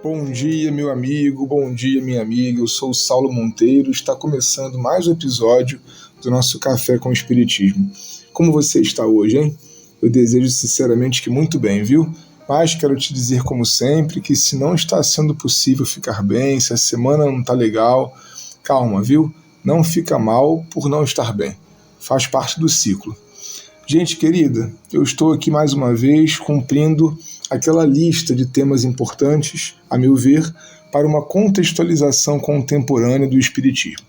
Bom dia, meu amigo, bom dia, minha amiga. Eu sou o Saulo Monteiro. Está começando mais um episódio do nosso Café com Espiritismo. Como você está hoje, hein? Eu desejo sinceramente que muito bem, viu? Mas quero te dizer, como sempre, que se não está sendo possível ficar bem, se a semana não está legal, calma, viu? Não fica mal por não estar bem. Faz parte do ciclo. Gente querida, eu estou aqui mais uma vez cumprindo aquela lista de temas importantes, a meu ver, para uma contextualização contemporânea do Espiritismo.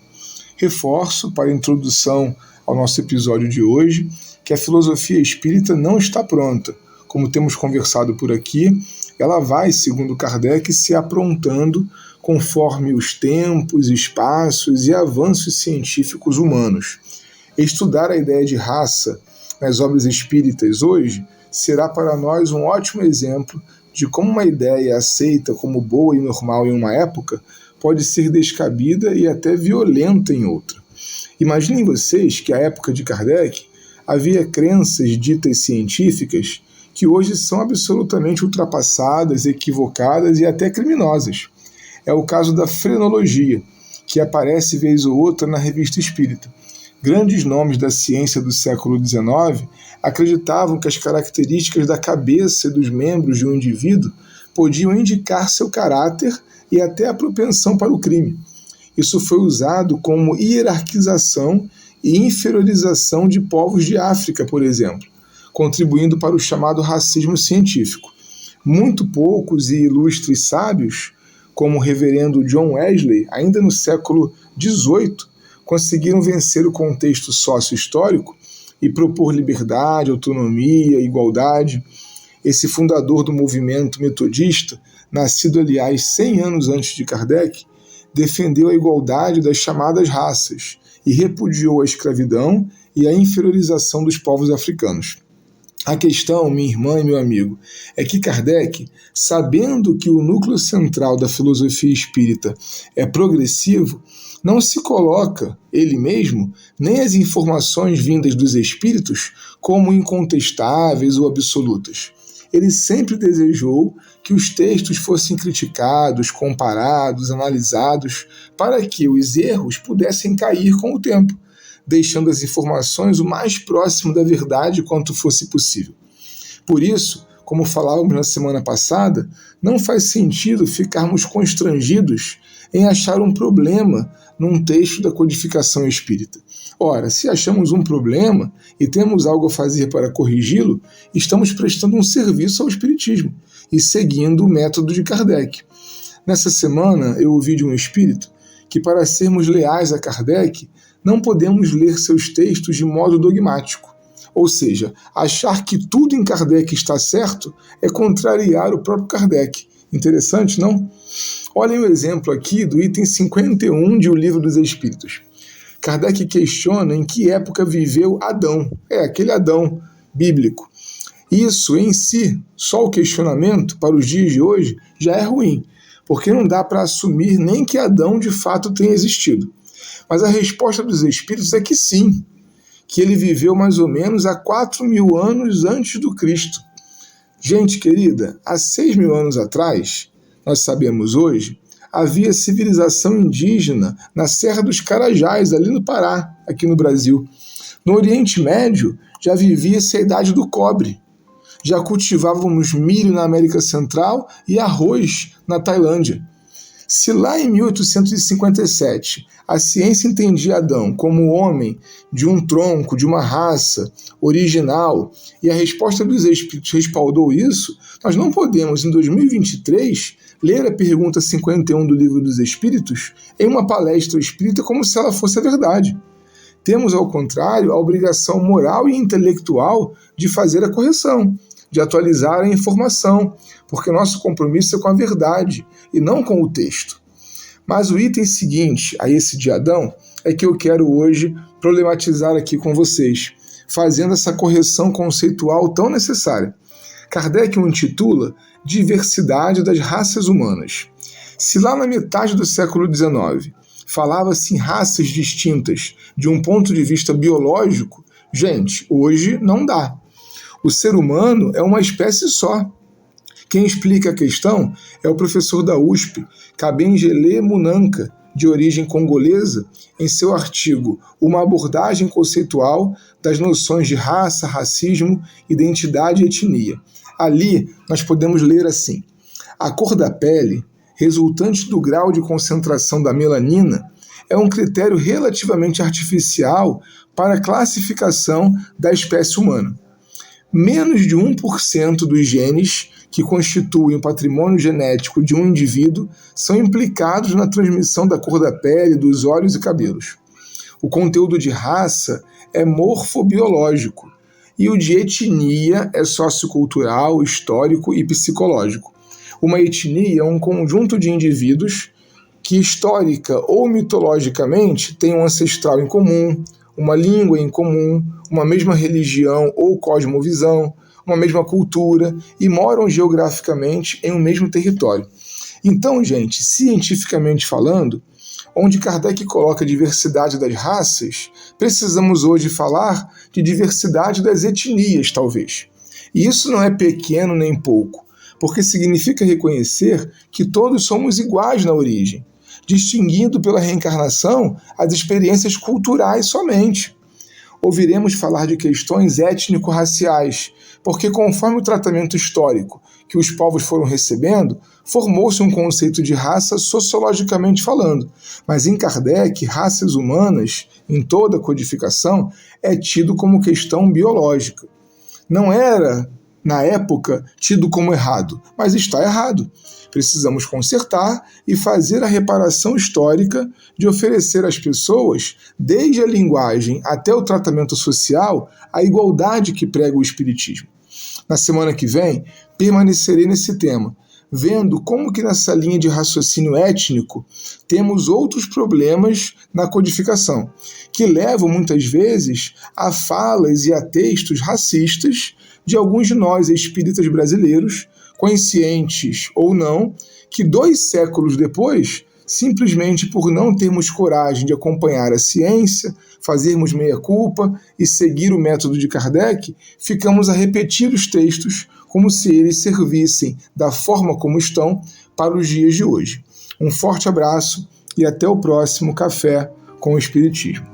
Reforço, para a introdução ao nosso episódio de hoje, que a filosofia espírita não está pronta. Como temos conversado por aqui, ela vai, segundo Kardec, se aprontando conforme os tempos, espaços e avanços científicos humanos. Estudar a ideia de raça nas obras espíritas hoje será para nós um ótimo exemplo de como uma ideia aceita como boa e normal em uma época pode ser descabida e até violenta em outra. Imaginem vocês que à época de Kardec havia crenças ditas científicas que hoje são absolutamente ultrapassadas, equivocadas e até criminosas. É o caso da frenologia, que aparece vez ou outra na Revista Espírita. Grandes nomes da ciência do século XIX acreditavam que as características da cabeça e dos membros de um indivíduo podiam indicar seu caráter e até a propensão para o crime. Isso foi usado como hierarquização e inferiorização de povos de África, por exemplo, contribuindo para o chamado racismo científico. Muito poucos e ilustres sábios, como o reverendo John Wesley, ainda no século XVIII, conseguiram vencer o contexto sócio-histórico e propor liberdade, autonomia, igualdade. Esse fundador do movimento metodista, nascido, aliás, 100 anos antes de Kardec, defendeu a igualdade das chamadas raças e repudiou a escravidão e a inferiorização dos povos africanos. A questão, minha irmã e meu amigo, é que Kardec, sabendo que o núcleo central da filosofia espírita é progressivo, não se coloca, ele mesmo, nem as informações vindas dos espíritos como incontestáveis ou absolutas. Ele sempre desejou que os textos fossem criticados, comparados, analisados, para que os erros pudessem cair com o tempo, deixando as informações o mais próximo da verdade quanto fosse possível. Por isso, como falávamos na semana passada, não faz sentido ficarmos constrangidos em achar um problema num texto da codificação espírita. Ora, se achamos um problema e temos algo a fazer para corrigi-lo, estamos prestando um serviço ao espiritismo e seguindo o método de Kardec. Nessa semana, eu ouvi de um espírito que, para sermos leais a Kardec, não podemos ler seus textos de modo dogmático. Ou seja, achar que tudo em Kardec está certo é contrariar o próprio Kardec. Interessante, não? Olhem o exemplo aqui do item 51 de O Livro dos Espíritos. Kardec questiona em que época viveu Adão. Aquele Adão bíblico. Isso em si, só o questionamento para os dias de hoje, já é ruim, porque não dá para assumir nem que Adão de fato tenha existido. Mas a resposta dos Espíritos é que sim, que ele viveu mais ou menos há 4.000 anos antes do Cristo. Gente querida, há 6.000 anos atrás, nós sabemos hoje, havia civilização indígena na Serra dos Carajás, ali no Pará, aqui no Brasil. No Oriente Médio, já vivia-se a Idade do Cobre. Já cultivávamos milho na América Central e arroz na Tailândia. Se lá em 1857 a ciência entendia Adão como homem de um tronco, de uma raça original, e a resposta dos Espíritos respaldou isso, nós não podemos, em 2023, ler a pergunta 51 do Livro dos Espíritos em uma palestra espírita como se ela fosse a verdade. Temos, ao contrário, a obrigação moral e intelectual de fazer a correção, de atualizar a informação, porque nosso compromisso é com a verdade e não com o texto. Mas o item seguinte a esse de Adão é que eu quero hoje problematizar aqui com vocês, fazendo essa correção conceitual tão necessária. Kardec o intitula Diversidade das Raças Humanas. Se lá na metade do século XIX falava-se em raças distintas de um ponto de vista biológico, gente, hoje não dá. O ser humano é uma espécie só. Quem explica a questão é o professor da USP, Kabengele Munanka, de origem congolesa, em seu artigo Uma abordagem conceitual das noções de raça, racismo, identidade e etnia. Ali nós podemos ler assim: a cor da pele, resultante do grau de concentração da melanina, é um critério relativamente artificial para a classificação da espécie humana. Menos de 1% dos genes que constituem o patrimônio genético de um indivíduo são implicados na transmissão da cor da pele, dos olhos e cabelos. O conteúdo de raça é morfobiológico e o de etnia é sociocultural, histórico e psicológico. Uma etnia é um conjunto de indivíduos que histórica ou mitologicamente têm um ancestral em comum, uma língua em comum, uma mesma religião ou cosmovisão, uma mesma cultura e moram geograficamente em um mesmo território. Então, gente, cientificamente falando, onde Kardec coloca a diversidade das raças, precisamos hoje falar de diversidade das etnias, talvez. E isso não é pequeno nem pouco, porque significa reconhecer que todos somos iguais na origem, distinguindo pela reencarnação as experiências culturais somente. Ouviremos falar de questões étnico-raciais, porque conforme o tratamento histórico que os povos foram recebendo, formou-se um conceito de raça sociologicamente falando. Mas em Kardec, raças humanas, em toda a codificação, é tido como questão biológica. Não era, na época, tido como errado, mas está errado. Precisamos consertar e fazer a reparação histórica de oferecer às pessoas, desde a linguagem até o tratamento social, a igualdade que prega o Espiritismo. Na semana que vem, permanecerei nesse tema, vendo como que nessa linha de raciocínio étnico temos outros problemas na codificação, que levam muitas vezes a falas e a textos racistas de alguns de nós espíritas brasileiros, conscientes ou não, que 2 séculos depois, simplesmente por não termos coragem de acompanhar a ciência, fazermos meia-culpa e seguir o método de Kardec, ficamos a repetir os textos como se eles servissem da forma como estão para os dias de hoje. Um forte abraço e até o próximo Café com o Espiritismo.